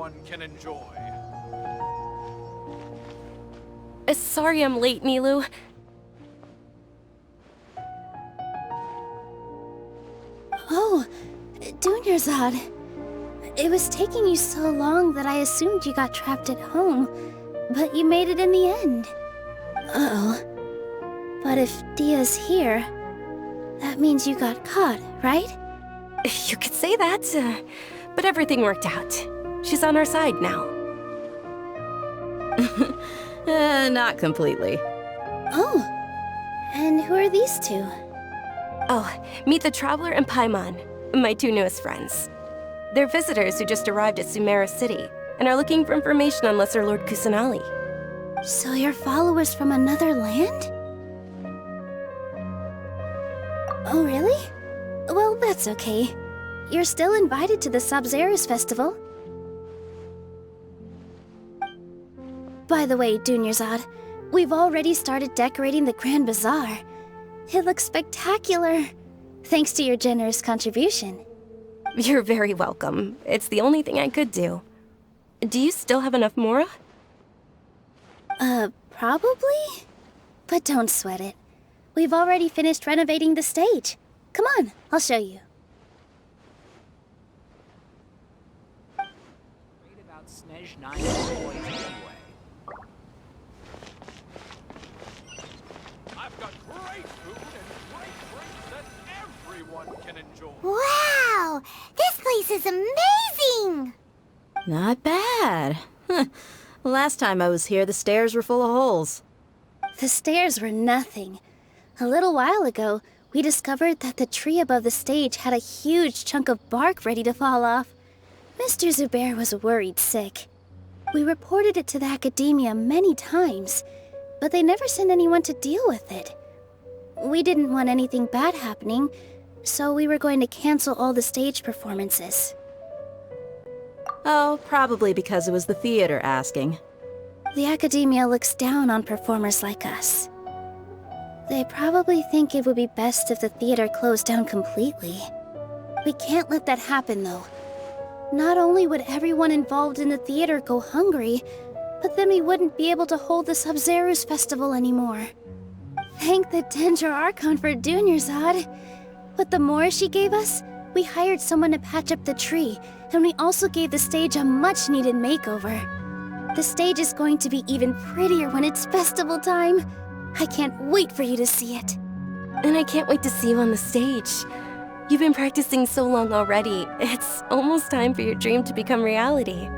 everyone can enjoy. Sorry I'm late, Nilou. Oh, Dunyarzad. It was taking you so long that I assumed you got trapped at home, but you made it in the end. Uh-oh. But if Dia's here, that means you got caught, right? You could say that, but everything worked out. She's on our side now. Not completely. Oh, and who are these two? Oh, meet the Traveler and Paimon, my two newest friends. They're visitors who just arrived at Sumeru City and are looking for information on Lesser Lord Kusanali. So you're followers from another land? Oh, really? Well, that's okay. You're still invited to the Sabzeruz festival. By the way, Dunyarzad, we've already started decorating the Grand Bazaar. It looks spectacular, thanks to your generous contribution. You're very welcome. It's the only thing I could do. Do you still have enough Mora? Probably? But don't sweat it. We've already finished renovating the stage. Come on, I'll show you. Read about Snej 9 boys anyway. I've got great food and great drinks that everyone can enjoy. Wow! This place is amazing! Not bad. Last time I was here, the stairs were full of holes. The stairs were nothing. A little while ago, we discovered that the tree above the stage had a huge chunk of bark ready to fall off. Mr. Zubair was worried sick. We reported it to the academia many times, but they never sent anyone to deal with it. We didn't want anything bad happening, so we were going to cancel all the stage performances. Oh, probably because it was the theater asking. The academia looks down on performers like us. They probably think it would be best if the theater closed down completely. We can't let that happen, though. Not only would everyone involved in the theater go hungry, but then we wouldn't be able to hold the Sabzeruz festival anymore. Thank the Dendro Archon for Dunyarzad. With the Mora she gave us, we hired someone to patch up the tree, and we also gave the stage a much-needed makeover. The stage is going to be even prettier when it's festival time. I can't wait for you to see it. And I can't wait to see you on the stage. You've been practicing so long already. It's almost time for your dream to become reality.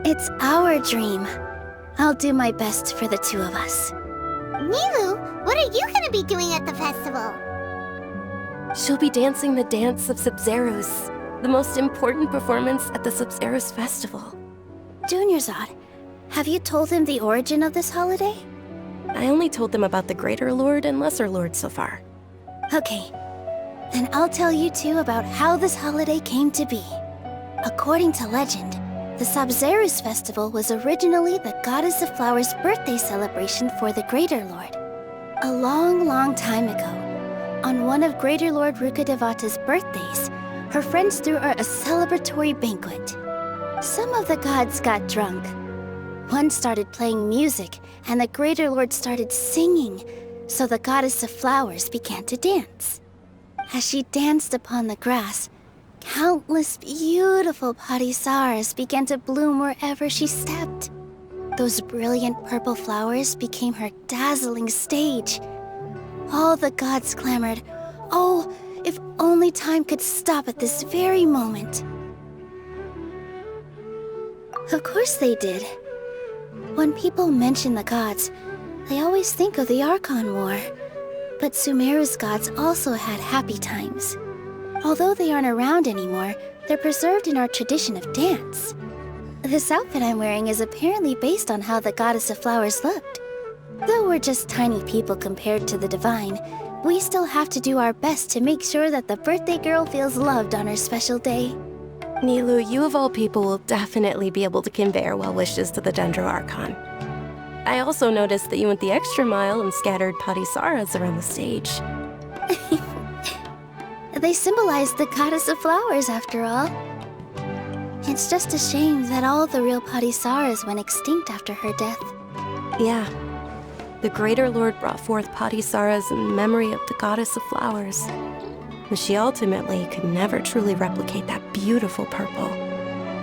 It's our dream. I'll do my best for the two of us. Nilou, what are you gonna be doing at the festival? She'll be dancing the dance of Sabzeruz, the most important performance at the Sabzeruz festival. Dunyarzad, have you told him the origin of this holiday? I only told them about the Greater Lord and Lesser Lord so far. Okay, then I'll tell you two about how this holiday came to be. According to legend, the Sabzeruz festival was originally the Goddess of Flowers' birthday celebration for the Greater Lord. A long, long time ago, on one of Greater Lord Rukkhadevata's birthdays, her friends threw her a celebratory banquet. Some of the gods got drunk. One started playing music, and the Greater Lord started singing, so the Goddess of Flowers began to dance. As she danced upon the grass, countless beautiful parisaras began to bloom wherever she stepped. Those brilliant purple flowers became her dazzling stage. All the gods clamored, "Oh, if only time could stop at this very moment." Of course they did. When people mention the gods, they always think of the Archon War. But Sumeru's gods also had happy times. Although they aren't around anymore, they're preserved in our tradition of dance. This outfit I'm wearing is apparently based on how the Goddess of Flowers looked. Though we're just tiny people compared to the Divine, we still have to do our best to make sure that the birthday girl feels loved on her special day. Nilou, you of all people will definitely be able to convey our well wishes to the Dendro Archon. I also noticed that you went the extra mile and scattered parisaras around the stage. They symbolize the Goddess of Flowers, after all. It's just a shame that all the real Patisaras went extinct after her death. Yeah. The Greater Lord brought forth Patisaras in memory of the Goddess of Flowers. But she ultimately could never truly replicate that beautiful purple.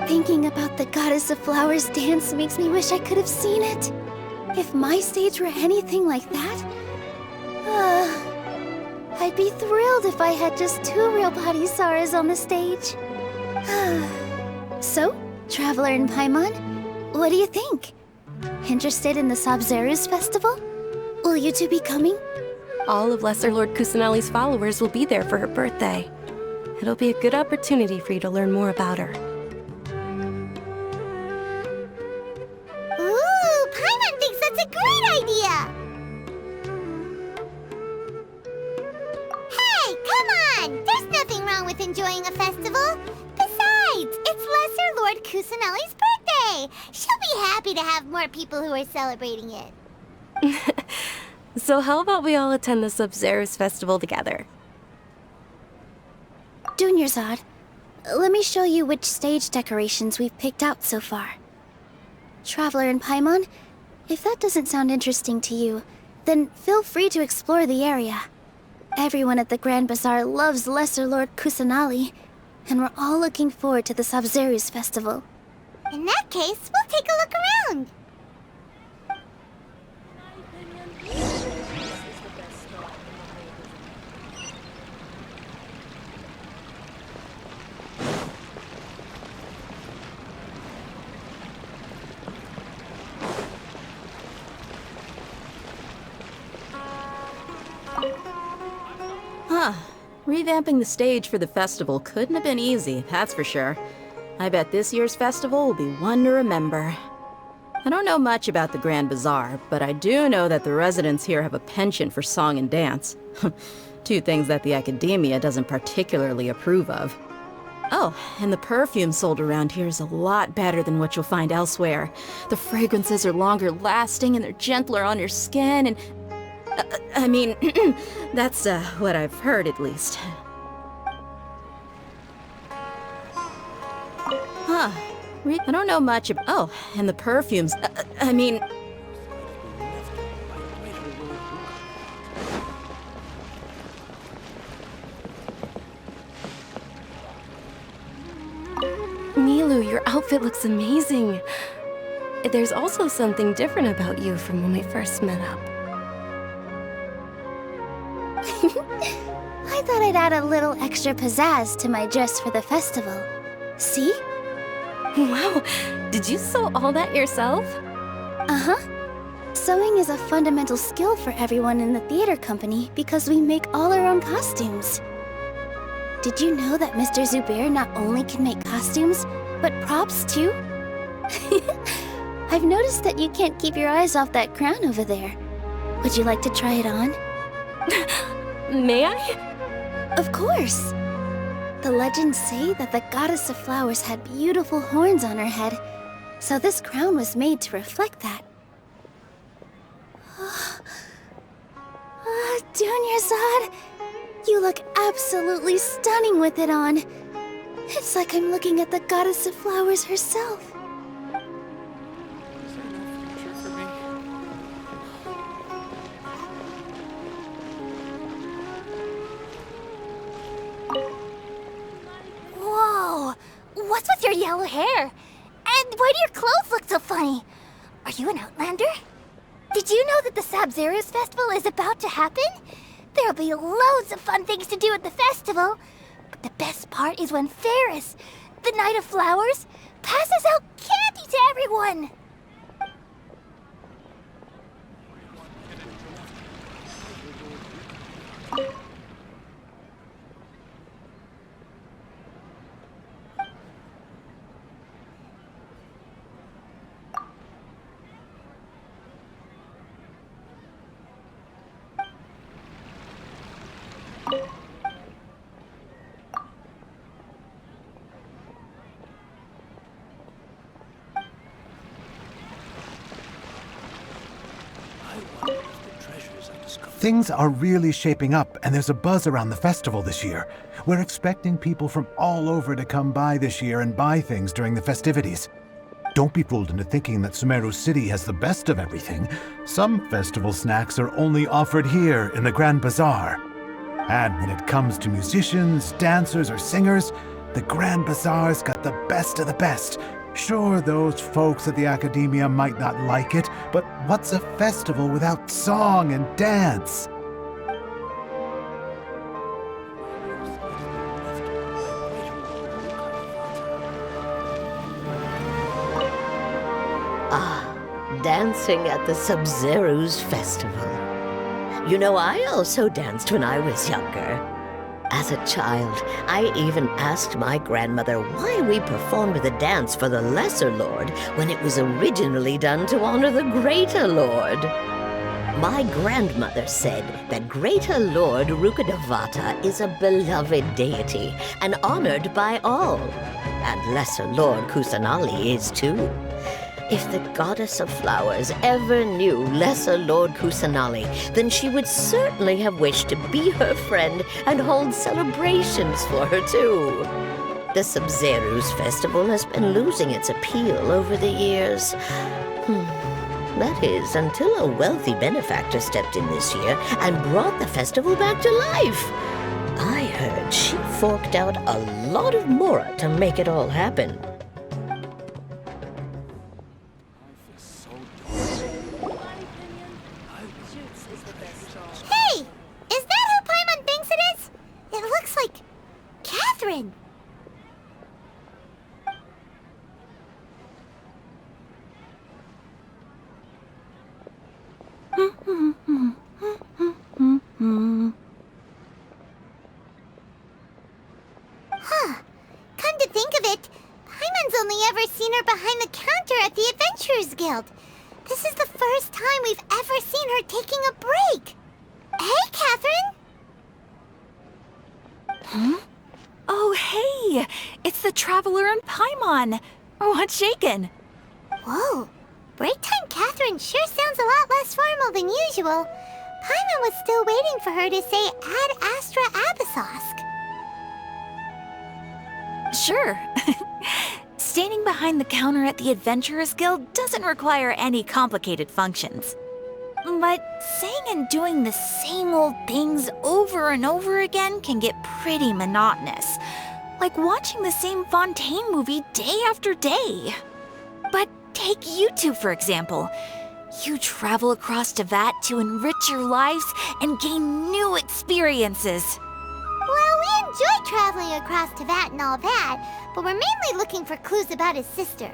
Thinking about the Goddess of Flowers dance makes me wish I could have seen it. If my stage were anything like that, I'd be thrilled if I had just 2 real Patisaras on the stage. So, Traveler and Paimon, what do you think? Interested in the Sabzeruz festival? Will you two be coming? All of Lesser Lord Kusanali's followers will be there for her birthday. It'll be a good opportunity for you to learn more about her. Ooh, Paimon thinks that's a great idea! Hey, come on! There's nothing wrong with enjoying a festival. Besides, it's Lesser Lord Kusanali's birthday! She'll be happy to have more people who are celebrating it. So how about we all attend the Sabzeruz festival together? Dunyarzad, let me show you which stage decorations we've picked out so far. Traveler and Paimon, if that doesn't sound interesting to you, then feel free to explore the area. Everyone at the Grand Bazaar loves Lesser Lord Kusanali, and we're all looking forward to the Sabzeruz festival. In that case, we'll take a look around. Huh. Revamping the stage for the festival couldn't have been easy, that's for sure. I bet this year's festival will be one to remember. I don't know much about the Grand Bazaar, but I do know that the residents here have a penchant for song and dance. 2 things that the academia doesn't particularly approve of. Oh, and the perfume sold around here is a lot better than what you'll find elsewhere. The fragrances are longer lasting and they're gentler on your skin and... I mean, that's what I've heard at least. Huh. I don't know much about... Oh, and the perfumes... I mean... Milu, your outfit looks amazing. There's also something different about you from when we first met up. I thought I'd add a little extra pizzazz to my dress for the festival. See? Wow, did you sew all that yourself? Uh-huh. Sewing is a fundamental skill for everyone in the theater company because we make all our own costumes. Did you know that Mr. Zubair not only can make costumes, but props too? I've noticed that you can't keep your eyes off that crown over there. Would you like to try it on? May I? Of course! The legends say that the Goddess of Flowers had beautiful horns on her head, so this crown was made to reflect that. Dunyarzad, you look absolutely stunning with it on. It's like I'm looking at the Goddess of Flowers herself. Is there no future for me? Whoa! What's with your yellow hair? And why do your clothes look so funny? Are you an Outlander? Did you know that the Sabzeruz festival is about to happen? There'll be loads of fun things to do at the festival. But the best part is when Ferris, the Knight of Flowers, passes out candy to everyone. I wonder if the treasures I discovered Things are really shaping up, and there's a buzz around the festival this year. We're expecting people from all over to come by this year and buy things during the festivities. Don't be fooled into thinking that Sumeru City has the best of everything. Some festival snacks are only offered here in the Grand Bazaar. And when it comes to musicians, dancers, or singers, the Grand Bazaar's got the best of the best. Sure, those folks at the Academia might not like it, but what's a festival without song and dance? Dancing at the Sub-Zero's festival. You know, I also danced when I was younger. As a child, I even asked my grandmother why we performed the dance for the Lesser Lord when it was originally done to honor the Greater Lord. My grandmother said that Greater Lord Rukkhadevata is a beloved deity and honored by all. And Lesser Lord Kusanali is too. If the goddess of flowers ever knew Lesser Lord Kusanali, then she would certainly have wished to be her friend and hold celebrations for her too. The Sub-Zero's festival has been losing its appeal over the years. That is, until a wealthy benefactor stepped in this year and brought the festival back to life. I heard she forked out a lot of mora to make it all happen. Hey! Is that who Paimon thinks it is? It looks like Catherine. Come to think of it, Paimon's only ever seen her behind the counter at the Adventurers Guild. This is the first time we've ever seen her taking a break. Hey, Catherine! Oh, hey! It's the Traveler and Paimon! What's shaken? Whoa, break time Catherine sure sounds a lot less formal than usual. Paimon was still waiting for her to say Ad Astra Abyssosk. Sure. Standing behind the counter at the Adventurers Guild doesn't require any complicated functions. But saying and doing the same old things over and over again can get pretty monotonous. Like watching the same Fontaine movie day after day. But take you two, for example. You travel across Teyvat to enrich your lives and gain new experiences. Well, we enjoy traveling across Teyvat and all that, but we're mainly looking for clues about his sister.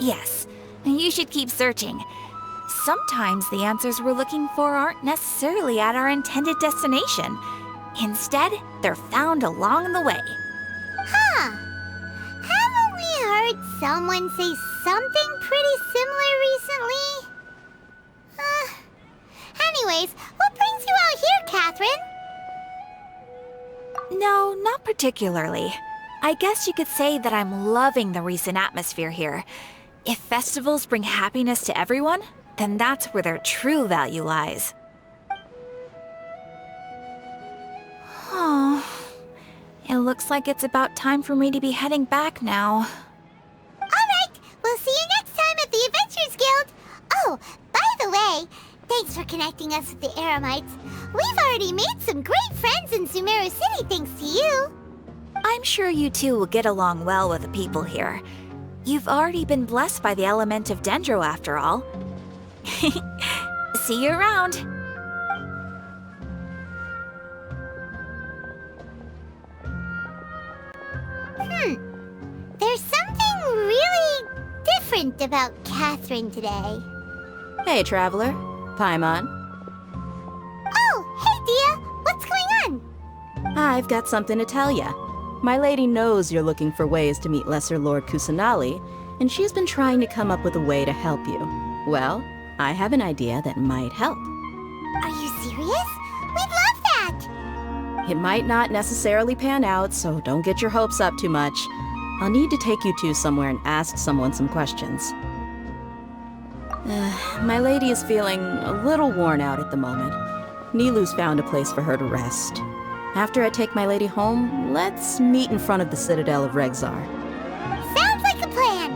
Yes, you should keep searching. Sometimes the answers we're looking for aren't necessarily at our intended destination. Instead, they're found along the way. Huh. Haven't we heard someone say something pretty similar recently? Anyways, what brings you out here, Catherine? No, not particularly. I guess you could say that I'm loving the recent atmosphere here. If festivals bring happiness to everyone, then that's where their true value lies. Oh, it looks like it's about time for me to be heading back now. Alright, we'll see you next time at the Adventurers Guild. Oh, by the way, thanks for connecting us with the Eremites. We've already made some great friends in Sumeru City thanks to you. I'm sure you two will get along well with the people here. You've already been blessed by the element of Dendro after all. See you around. There's something really different about Catherine today. Hey, Traveler. Paimon. Oh, hey, Dia. What's going on? I've got something to tell ya. My lady knows you're looking for ways to meet Lesser Lord Kusanali, and she's been trying to come up with a way to help you. Well, I have an idea that might help. Are you serious? We'd love that! It might not necessarily pan out, so don't get your hopes up too much. I'll need to take you two somewhere and ask someone some questions. My lady is feeling a little worn out at the moment. Nilu's found a place for her to rest. After I take my lady home, let's meet in front of the Citadel of Regzar. Sounds like a plan.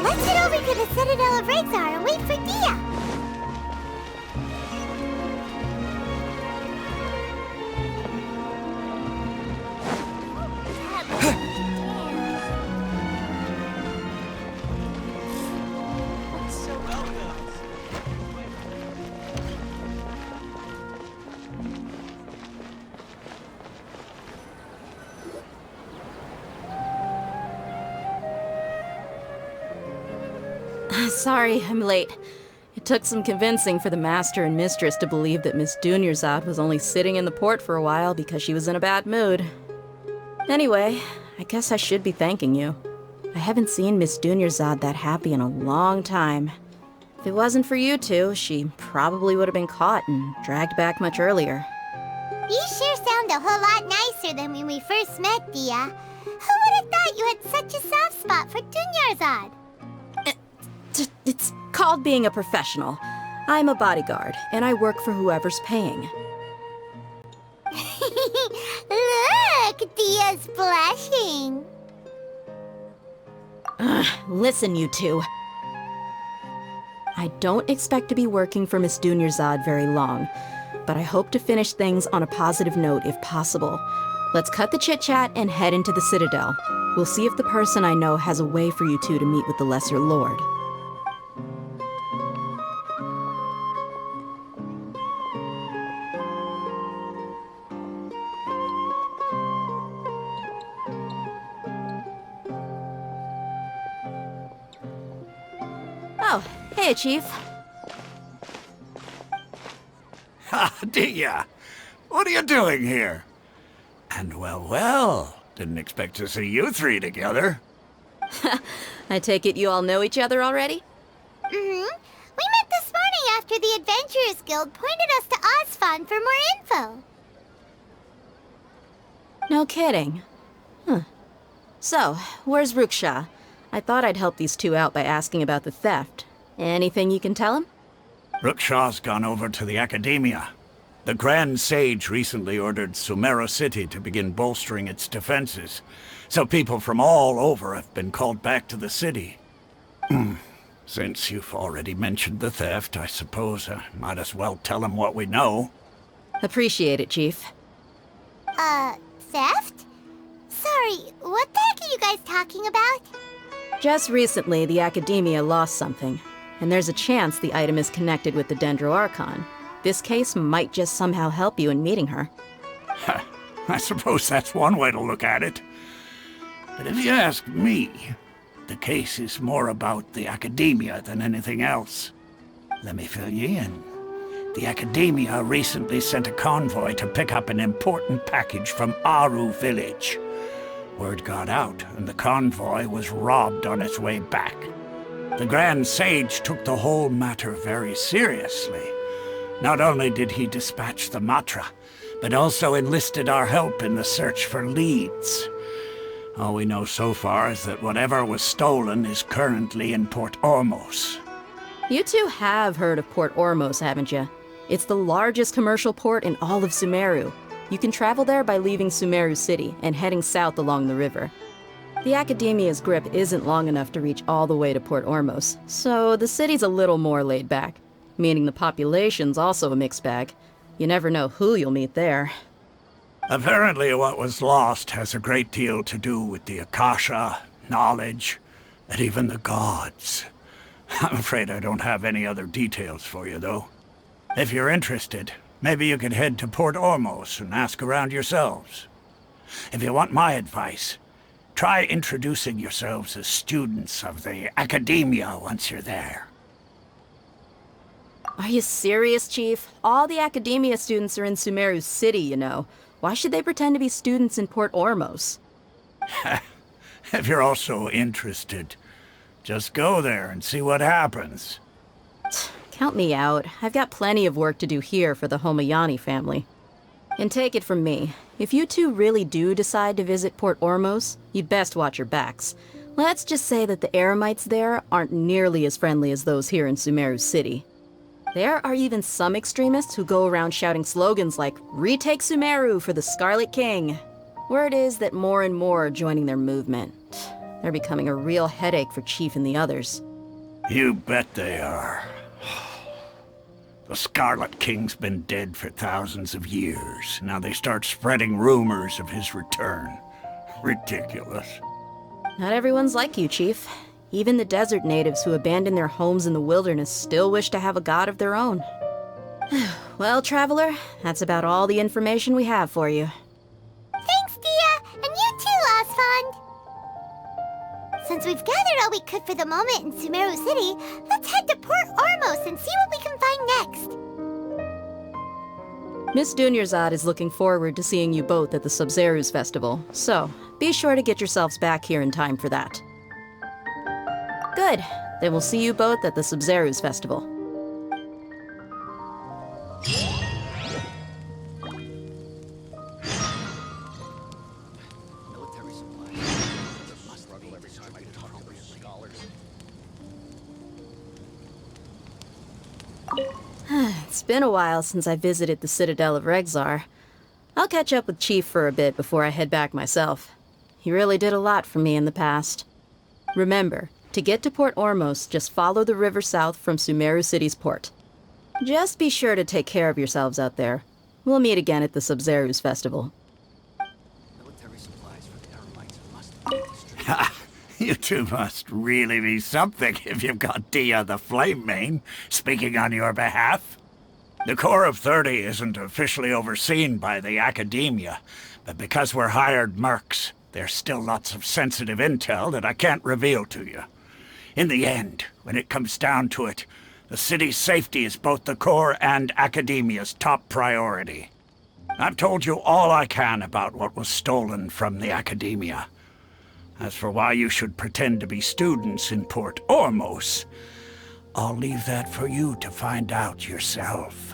Let's head over to the Citadel of Regzar and wait for Dia. Sorry, I'm late. It took some convincing for the master and mistress to believe that Miss Dunyarzad was only sitting in the port for a while because she was in a bad mood. Anyway, I guess I should be thanking you. I haven't seen Miss Dunyarzad that happy in a long time. If it wasn't for you two, she probably would have been caught and dragged back much earlier. You sure sound a whole lot nicer than when we first met, Dia. Who would have thought you had such a soft spot for Dunyarzad? It's called being a professional. I'm a bodyguard, and I work for whoever's paying. Look, Dia's blushing. Listen, you two. I don't expect to be working for Miss Dunyarzad very long, but I hope to finish things on a positive note if possible. Let's cut the chit-chat and head into the Citadel. We'll see if the person I know has a way for you two to meet with the Lesser Lord. Oh, hey, Chief. Ha, Dia! What are you doing here? And well, didn't expect to see you three together. I take it you all know each other already? Mm-hmm. We met this morning after the Adventurers Guild pointed us to Osfon for more info. No kidding. Huh. So, where's Ruksha? I thought I'd help these two out by asking about the theft. Anything you can tell him? Rukshaw's gone over to the Academia. The Grand Sage recently ordered Sumeru City to begin bolstering its defenses, so people from all over have been called back to the city. Since you've already mentioned the theft, I suppose I might as well tell him what we know. Appreciate it, Chief. Theft? Sorry, what the heck are you guys talking about? Just recently, the Academia lost something, and there's a chance the item is connected with the Dendro Archon. This case might just somehow help you in meeting her. I suppose that's one way to look at it. But if you ask me, the case is more about the Academia than anything else. Let me fill you in. The Academia recently sent a convoy to pick up an important package from Aru village. Word got out, and the convoy was robbed on its way back. The Grand Sage took the whole matter very seriously. Not only did he dispatch the Matra, but also enlisted our help in the search for leads. All we know so far is that whatever was stolen is currently in Port Ormos. You two have heard of Port Ormos, haven't you? It's the largest commercial port in all of Sumeru. You can travel there by leaving Sumeru City and heading south along the river. The Academia's grip isn't long enough to reach all the way to Port Ormos, so the city's a little more laid back, meaning the population's also a mixed bag. You never know who you'll meet there. Apparently what was lost has a great deal to do with the Akasha, knowledge, and even the gods. I'm afraid I don't have any other details for you, though. If you're interested, maybe you could head to Port Ormos and ask around yourselves. If you want my advice, try introducing yourselves as students of the Academia once you're there. Are you serious, Chief? All the Academia students are in Sumeru City, you know. Why should they pretend to be students in Port Ormos? If you're also interested, just go there and see what happens. Count me out. I've got plenty of work to do here for the Homayani family. And take it from me, if you two really do decide to visit Port Ormos, you'd best watch your backs. Let's just say that the Eremites there aren't nearly as friendly as those here in Sumeru City. There are even some extremists who go around shouting slogans like, "Retake Sumeru for the Scarlet King." Word is that more and more are joining their movement. They're becoming a real headache for Chief and the others. You bet they are. The Scarlet King's been dead for thousands of years. Now they start spreading rumors of his return. Ridiculous. Not everyone's like you, Chief. Even the desert natives who abandoned their homes in the wilderness still wish to have a god of their own. Well, Traveler, that's about all the information we have for you. Thanks, Dia! And you too, Osfond! Since we've gathered all we could for the moment in Sumeru City, let's head to Port Ormos and see what we can find next. Miss Dunyarzad is looking forward to seeing you both at the Sub-Zeru's festival, so be sure to get yourselves back here in time for that. Good. Then we'll see you both at the Sub-Zeru's festival. It's been a while since I visited the Citadel of Regzar. I'll catch up with Chief for a bit before I head back myself. He really did a lot for me in the past. Remember, to get to Port Ormos, just follow the river south from Sumeru City's port. Just be sure to take care of yourselves out there. We'll meet again at the Sub-Zeru's festival. Ha! You two must really be something if you've got Dia the Flame Mane speaking on your behalf. The Corps of 30 isn't officially overseen by the Academia, but because we're hired mercs, there's still lots of sensitive intel that I can't reveal to you. In the end, when it comes down to it, the city's safety is both the Corps and Academia's top priority. I've told you all I can about what was stolen from the Academia. As for why you should pretend to be students in Port Ormos, I'll leave that for you to find out yourself.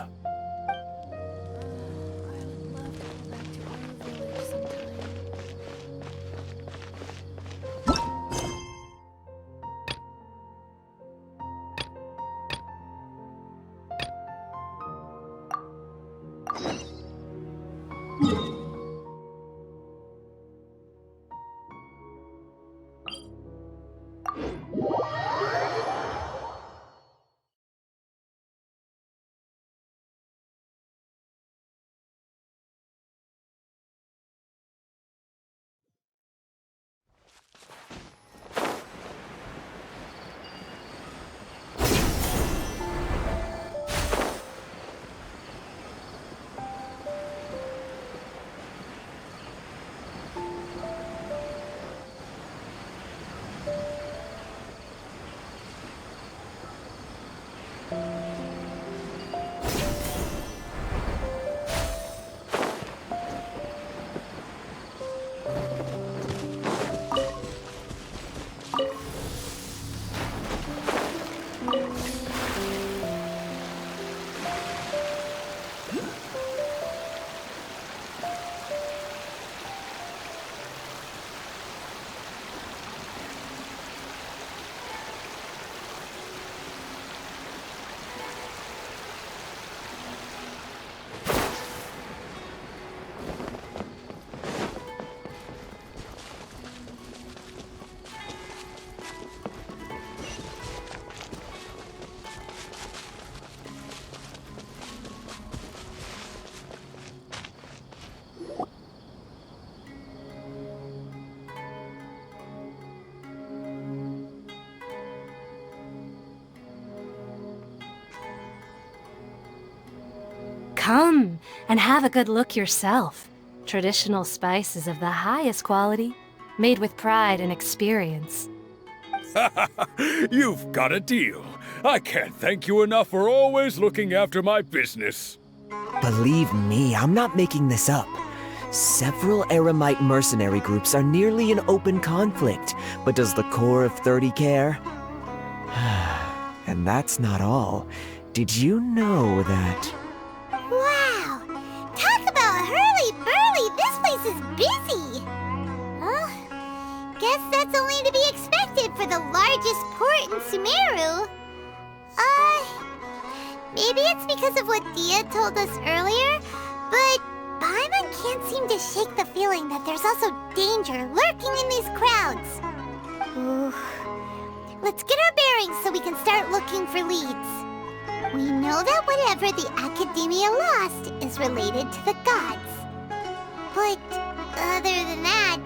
Come and have a good look yourself. Traditional spices of the highest quality, made with pride and experience. You've got a deal. I can't thank you enough for always looking after my business. Believe me, I'm not making this up. Several Eremite mercenary groups are nearly in open conflict, but does the Corps of 30 care? And that's not all. Did you know that... Wow! Talk about hurly-burly! This place is busy! Well, guess that's that's only to be expected for the largest port in Sumeru. Maybe it's because of what Dia told us earlier, but Paimon can't seem to shake the feeling that there's also danger lurking in these crowds. Ooh. Let's get our bearings so we can start looking for leads. We know that whatever the Academia lost is related to the gods. But other than that,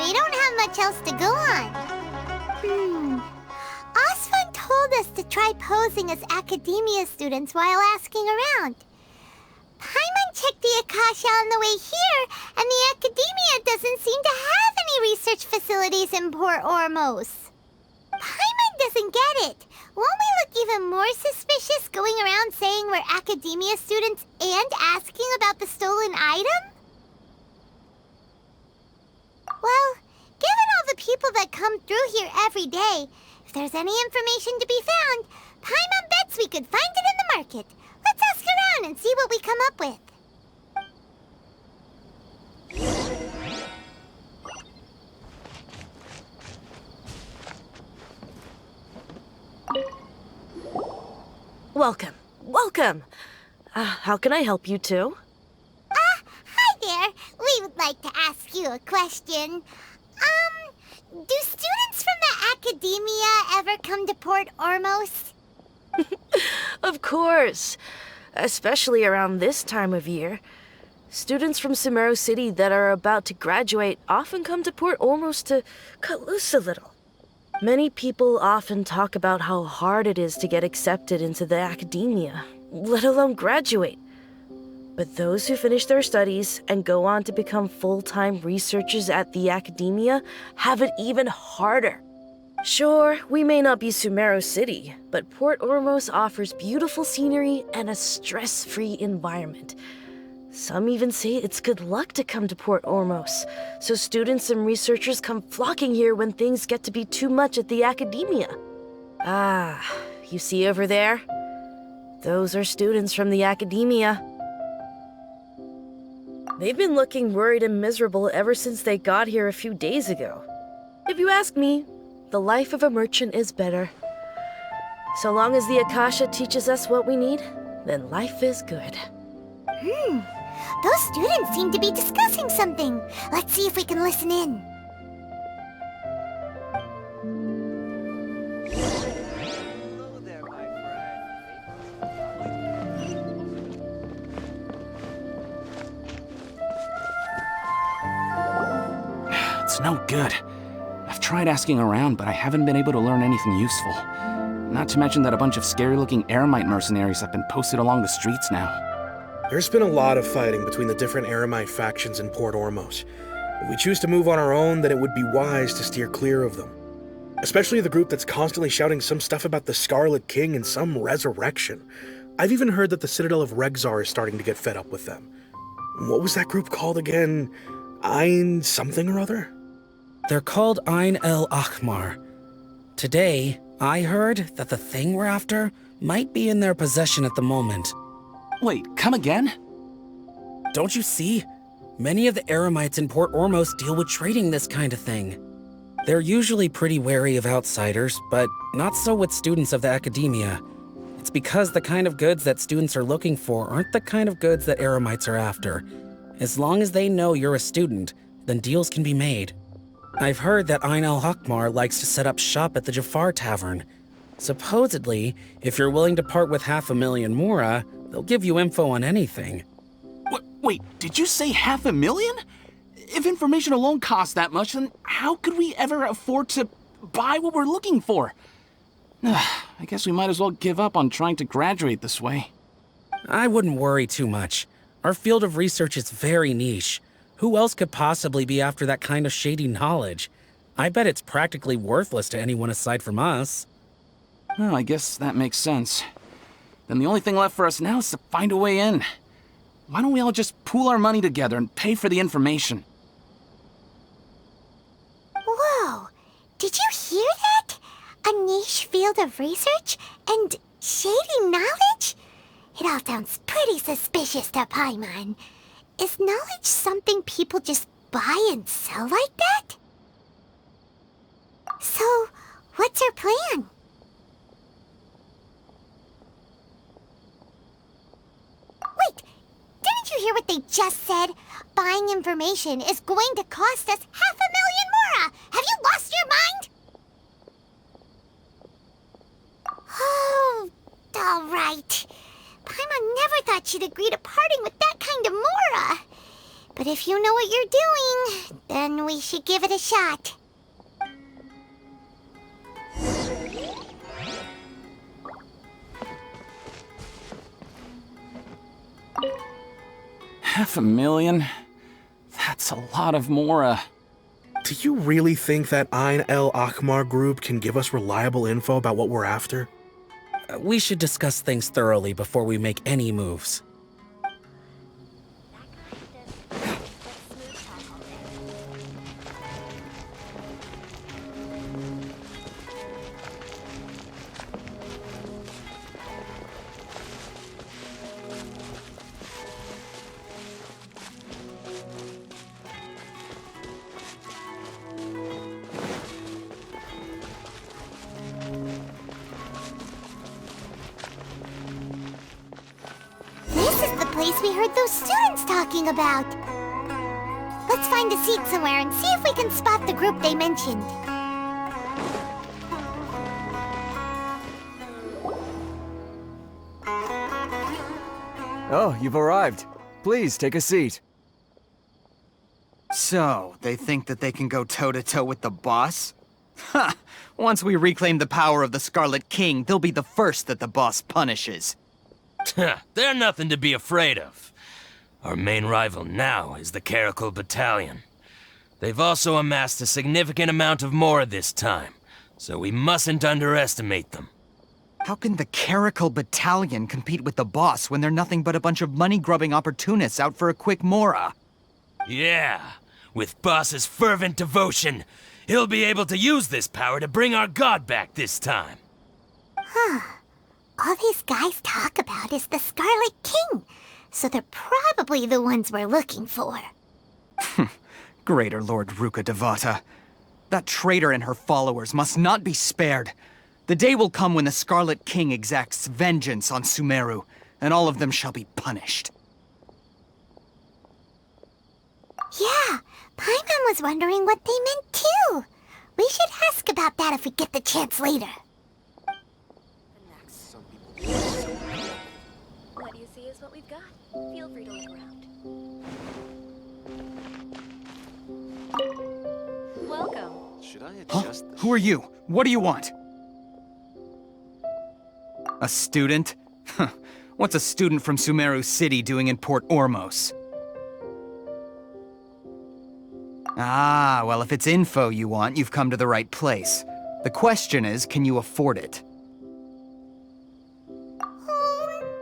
we don't have much else to go on. Osfun told us to try posing as Academia students while asking around. Paimon checked the Akasha on the way here, and the Academia doesn't seem to have any research facilities in Port Ormos. Paimon doesn't get it. Won't we look even more suspicious going around saying we're Academia students and asking about the stolen item? Well, given all the people that come through here every day, if there's any information to be found, Paimon bets we could find it in the market. Let's ask around and see what we come up with. Welcome. Welcome. How can I help you two? Hi there. We would like to ask you a question. Do students from the Academia ever come to Port Ormos? Of course. Especially around this time of year. Students from Sumeru City that are about to graduate often come to Port Ormos to cut loose a little. Many people often talk about how hard it is to get accepted into the Academia, let alone graduate. But those who finish their studies and go on to become full-time researchers at the Academia have it even harder. Sure, we may not be Sumeru City, but Port Ormos offers beautiful scenery and a stress-free environment. Some even say it's good luck to come to Port Ormos, so students and researchers come flocking here when things get to be too much at the Academia. You see over there? Those are students from the Academia. They've been looking worried and miserable ever since they got here a few days ago. If you ask me, the life of a merchant is better. So long as the Akasha teaches us what we need, then life is good. Those students seem to be discussing something. Let's see if we can listen in. Hello there, my friend. It's no good. I've tried asking around, but I haven't been able to learn anything useful. Not to mention that a bunch of scary-looking Eremite mercenaries have been posted along the streets now. There's been a lot of fighting between the different Eremite factions in Port Ormos. If we choose to move on our own, then it would be wise to steer clear of them. Especially the group that's constantly shouting some stuff about the Scarlet King and some resurrection. I've even heard that the Citadel of Regzar is starting to get fed up with them. What was that group called again? Ein something or other? They're called Ein el Akhmar. Today, I heard that the thing we're after might be in their possession at the moment. Wait, come again? Don't you see? Many of the Eremites in Port Ormos deal with trading this kind of thing. They're usually pretty wary of outsiders, but not so with students of the Academia. It's because the kind of goods that students are looking for aren't the kind of goods that Eremites are after. As long as they know you're a student, then deals can be made. I've heard that Ein el Akhmar likes to set up shop at the Jafar Tavern. Supposedly, if you're willing to part with 500,000 Mora, they'll give you info on anything. Wait, did you say 500,000? If information alone costs that much, then how could we ever afford to buy what we're looking for? I guess we might as well give up on trying to graduate this way. I wouldn't worry too much. Our field of research is very niche. Who else could possibly be after that kind of shady knowledge? I bet it's practically worthless to anyone aside from us. Well, I guess that makes sense. Then the only thing left for us now is to find a way in. Why don't we all just pool our money together and pay for the information? Whoa! Did you hear that? A niche field of research and shady knowledge? It all sounds pretty suspicious to Paimon. Is knowledge something people just buy and sell like that? their plan? Wait, didn't you hear what they just said? Buying information is going to cost us 500,000 mora! Have you lost your mind? Oh, all right. Paimon never thought she'd agree to parting with that kind of mora. But if you know what you're doing, then we should give it a shot. $500,000? That's a lot of mora. Do you really think that Ain El Akhmar group can give us reliable info about what we're after? We should discuss things thoroughly before we make any moves. We heard those students talking about. Let's find a seat somewhere and see if we can spot the group they mentioned. Oh, you've arrived. Please, take a seat. So, they think that they can go toe-to-toe with the boss? Ha! Once we reclaim the power of the Scarlet King, they'll be the first that the boss punishes. They're nothing to be afraid of. Our main rival now is the Caracal Battalion. They've also amassed a significant amount of mora this time, so we mustn't underestimate them. How can the Caracal Battalion compete with the boss when they're nothing but a bunch of money-grubbing opportunists out for a quick mora? Yeah, with boss's fervent devotion, he'll be able to use this power to bring our god back this time. Huh. All these guys talk about is the Scarlet King, so they're probably the ones we're looking for. Greater Lord Rukkhadevata. That traitor and her followers must not be spared. The day will come when the Scarlet King exacts vengeance on Sumeru, and all of them shall be punished. Yeah, Paimon was wondering what they meant too. We should ask about that if we get the chance later. What you see is what we've got. Feel free to look around. Welcome. Should I adjust this? Who are you? What do you want? A student? What's a student from Sumeru City doing in Port Ormos? Ah, well, if it's info you want, you've come to the right place. The question is, can you afford it?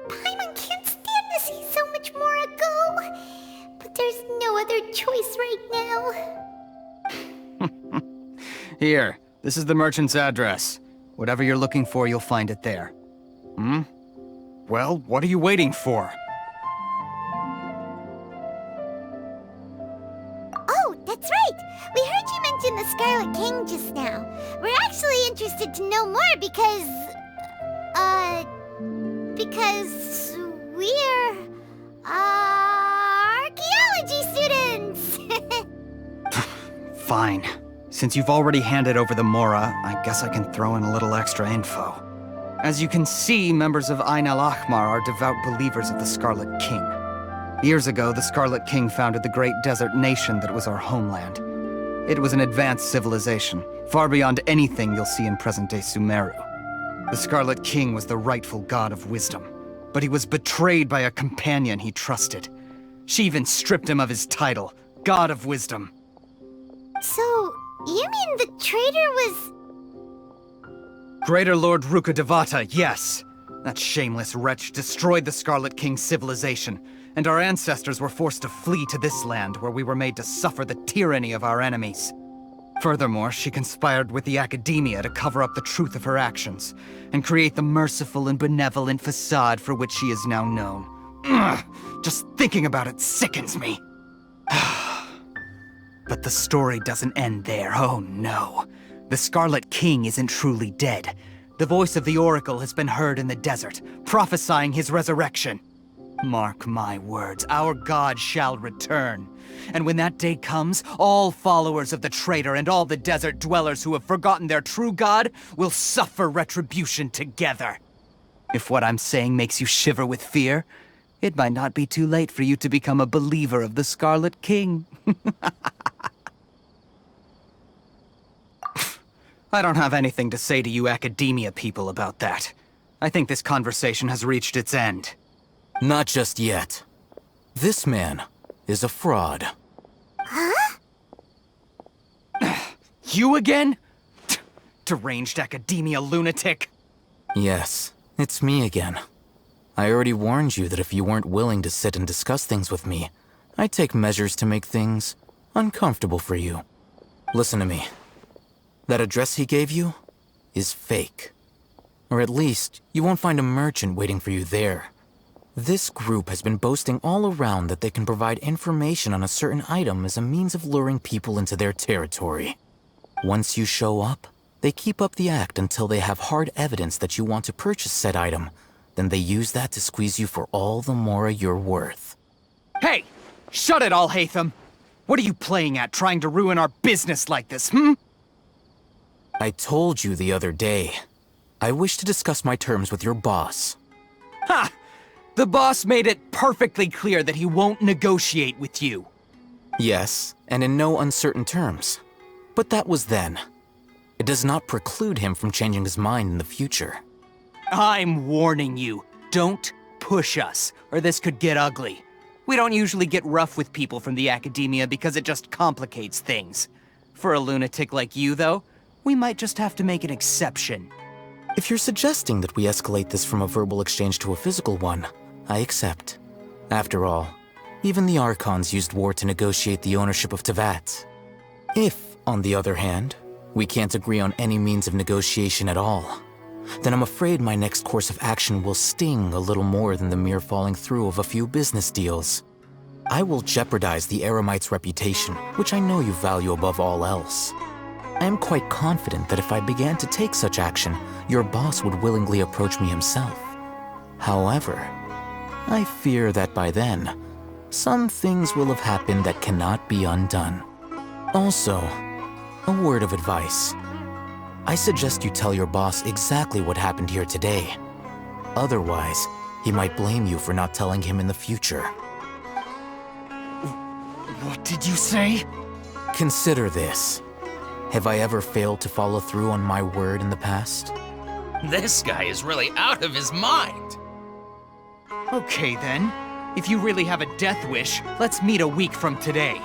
Paimon can't stand to see so much more go. But there's no other choice right now. Here, this is the merchant's address. Whatever you're looking for, you'll find it there. Well, what are you waiting for? Oh, that's right! We heard you mention the Scarlet King just now. We're actually interested to know more because we're, archaeology students! Fine. Since you've already handed over the mora, I guess I can throw in a little extra info. As you can see, members of Ain El Akhmar are devout believers of the Scarlet King. Years ago, the Scarlet King founded the great desert nation that was our homeland. It was an advanced civilization, far beyond anything you'll see in present-day Sumeru. The Scarlet King was the rightful god of wisdom, but he was betrayed by a companion he trusted. She even stripped him of his title, God of Wisdom. So, you mean the traitor was... Greater Lord Rukkhadevata, yes! That shameless wretch destroyed the Scarlet King's civilization, and our ancestors were forced to flee to this land where we were made to suffer the tyranny of our enemies. Furthermore, she conspired with the Academia to cover up the truth of her actions, and create the merciful and benevolent facade for which she is now known. Ugh, just thinking about it sickens me. But the story doesn't end there, oh no. The Scarlet King isn't truly dead. The voice of the Oracle has been heard in the desert, prophesying his resurrection. Mark my words, our god shall return. And when that day comes, all followers of the traitor and all the desert dwellers who have forgotten their true god will suffer retribution together. If what I'm saying makes you shiver with fear, it might not be too late for you to become a believer of the Scarlet King. I don't have anything to say to you academia people about that. I think this conversation has reached its end. Not just yet. This man is a fraud. Huh? You again? Deranged academia lunatic. Yes, it's me again. I already warned you that if you weren't willing to sit and discuss things with me, I'd take measures to make things uncomfortable for you. Listen to me. That address he gave you is fake. Or at least, you won't find a merchant waiting for you there. This group has been boasting all around that they can provide information on a certain item as a means of luring people into their territory. Once you show up, they keep up the act until they have hard evidence that you want to purchase said item. Then they use that to squeeze you for all the more you're worth. Hey! Shut it all, Hatham! What are you playing at, trying to ruin our business like this, hmm? I told you the other day. I wish to discuss my terms with your boss. Ha! The boss made it perfectly clear that he won't negotiate with you. Yes, and in no uncertain terms. But that was then. It does not preclude him from changing his mind in the future. I'm warning you. Don't push us, or this could get ugly. We don't usually get rough with people from the academia because it just complicates things. For a lunatic like you, though, we might just have to make an exception. If you're suggesting that we escalate this from a verbal exchange to a physical one, I accept. After all, even the Archons used war to negotiate the ownership of Teyvat. If, on the other hand, we can't agree on any means of negotiation at all, then I'm afraid my next course of action will sting a little more than the mere falling through of a few business deals. I will jeopardize the Eremite's reputation, which I know you value above all else. I am quite confident that if I began to take such action, your boss would willingly approach me himself. However, I fear that by then, some things will have happened that cannot be undone. Also, a word of advice. I suggest you tell your boss exactly what happened here today. Otherwise, he might blame you for not telling him in the future. What did you say? Consider this. Have I ever failed to follow through on my word in the past? This guy is really out of his mind. Okay then. If you really have a death wish, let's meet a week from today.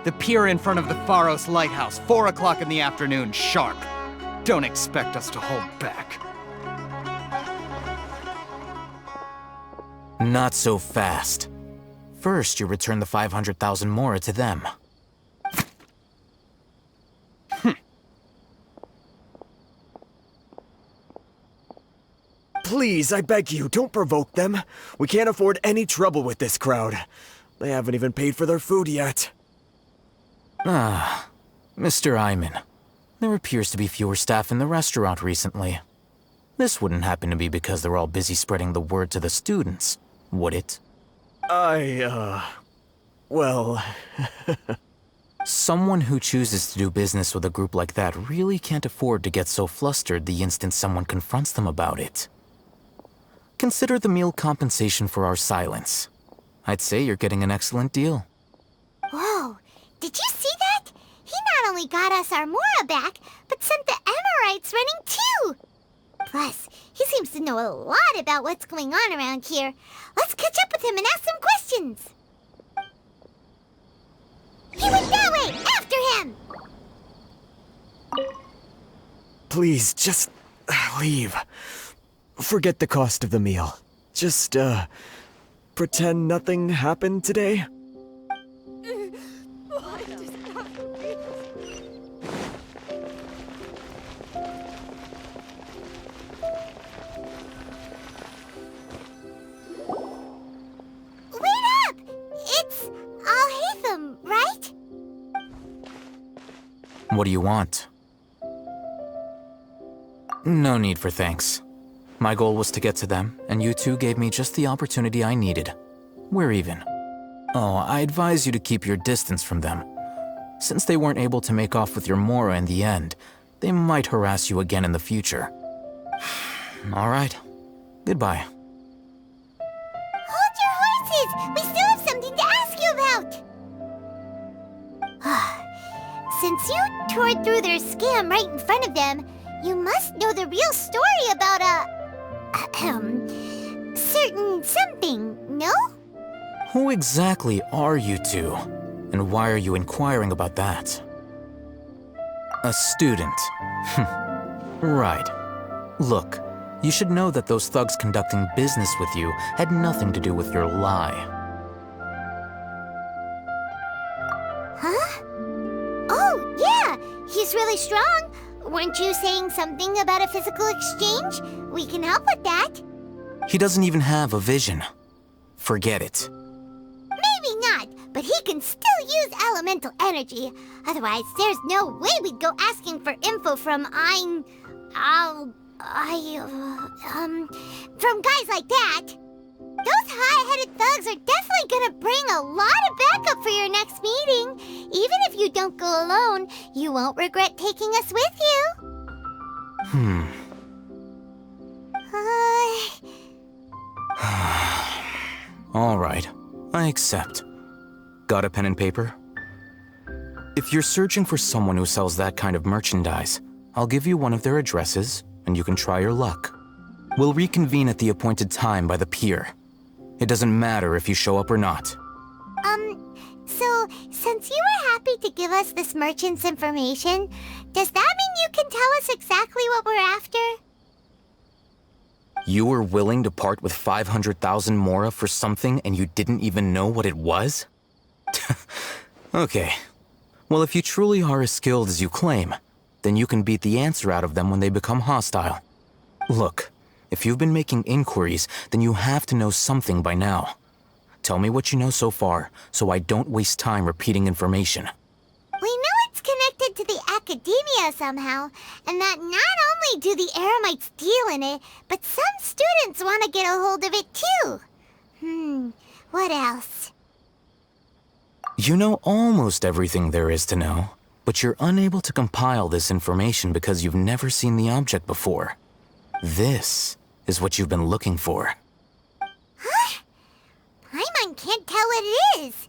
The pier in front of the Pharos Lighthouse, 4 o'clock in the afternoon, sharp. Don't expect us to hold back. Not so fast. First, you return the 500,000 mora to them. Please, I beg you, don't provoke them. We can't afford any trouble with this crowd. They haven't even paid for their food yet. Ah, Mr. Iman. There appears to be fewer staff in the restaurant recently. This wouldn't happen to be because they're all busy spreading the word to the students, would it? Well... Someone who chooses to do business with a group like that really can't afford to get so flustered the instant someone confronts them about it. Consider the meal compensation for our silence. I'd say you're getting an excellent deal. Whoa, did you see that? He not only got us our Mora back, but sent the Amorites running too! Plus, he seems to know a lot about what's going on around here. Let's catch up with him and ask some questions! He went that way! After him! Please, just leave. Forget the cost of the meal. Just, pretend nothing happened today. Wait up! It's Al-Hatham, right? What do you want? No need for thanks. My goal was to get to them, and you two gave me just the opportunity I needed. We're even. Oh, I advise you to keep your distance from them. Since they weren't able to make off with your Mora in the end, they might harass you again in the future. All right. Goodbye. Hold your horses! We still have something to ask you about! Since you tore through their scam right in front of them, you must know the real story about certain something, no? Who exactly are you two? And why are you inquiring about that? A student. Right. Look, you should know that those thugs conducting business with you had nothing to do with your lie. Huh? Oh, yeah! He's really strong! Weren't you saying something about a physical exchange? We can help with that. He doesn't even have a vision. Forget it. Maybe not, but he can still use elemental energy. Otherwise, there's no way we'd go asking for info from from guys like that. Those high-headed thugs are definitely gonna bring a lot of backup for your next meeting. Even if you don't go alone, you won't regret taking us with you. All right, I accept. Got a pen and paper? If you're searching for someone who sells that kind of merchandise, I'll give you one of their addresses, and you can try your luck. We'll reconvene at the appointed time by the pier. It doesn't matter if you show up or not. So, since you were happy to give us this merchant's information, does that mean you can tell us exactly what we're after? You were willing to part with 500,000 Mora for something and you didn't even know what it was? Okay. Well, if you truly are as skilled as you claim, then you can beat the answer out of them when they become hostile. Look, if you've been making inquiries, then you have to know something by now. Tell me what you know so far, so I don't waste time repeating information. We know it's connected to the academia somehow, and that not only do the Eremites deal in it, but some students want to get a hold of it too. What else? You know almost everything there is to know, but you're unable to compile this information because you've never seen the object before. This is what you've been looking for. Huh? Paimon can't tell what it is.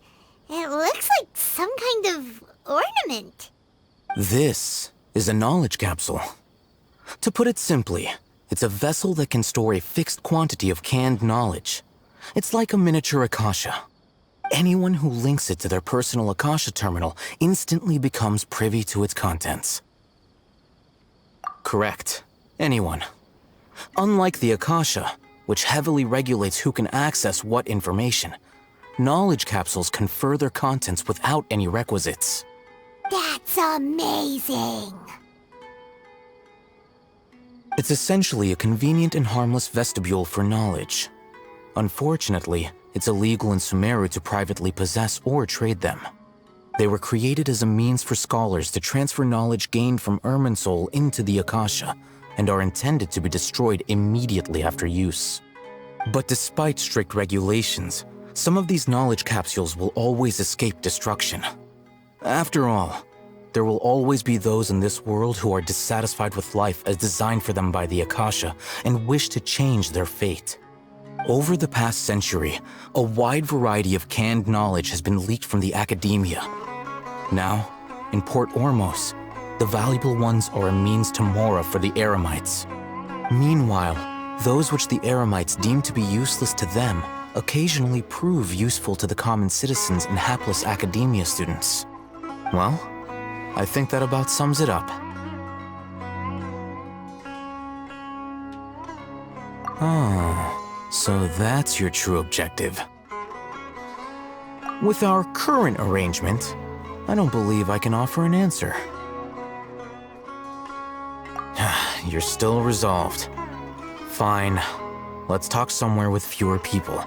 It looks like some kind of ornament. This is a knowledge capsule. To put it simply, it's a vessel that can store a fixed quantity of canned knowledge. It's like a miniature Akasha. Anyone who links it to their personal Akasha terminal instantly becomes privy to its contents. Correct. Anyone. Unlike the Akasha, which heavily regulates who can access what information, knowledge capsules confer their contents without any requisites. That's amazing! It's essentially a convenient and harmless vestibule for knowledge. Unfortunately, it's illegal in Sumeru to privately possess or trade them. They were created as a means for scholars to transfer knowledge gained from Irminsul into the Akasha, and are intended to be destroyed immediately after use. But despite strict regulations, some of these knowledge capsules will always escape destruction. After all, there will always be those in this world who are dissatisfied with life as designed for them by the Akasha and wish to change their fate. Over the past century, a wide variety of canned knowledge has been leaked from the academia. Now, in Port Ormos, the valuable ones are a means to Mora for the Eremites. Meanwhile, those which the Eremites deem to be useless to them occasionally prove useful to the common citizens and hapless academia students. Well, I think that about sums it up. Oh, so that's your true objective. With our current arrangement, I don't believe I can offer an answer. You're still resolved. Fine. Let's talk somewhere with fewer people.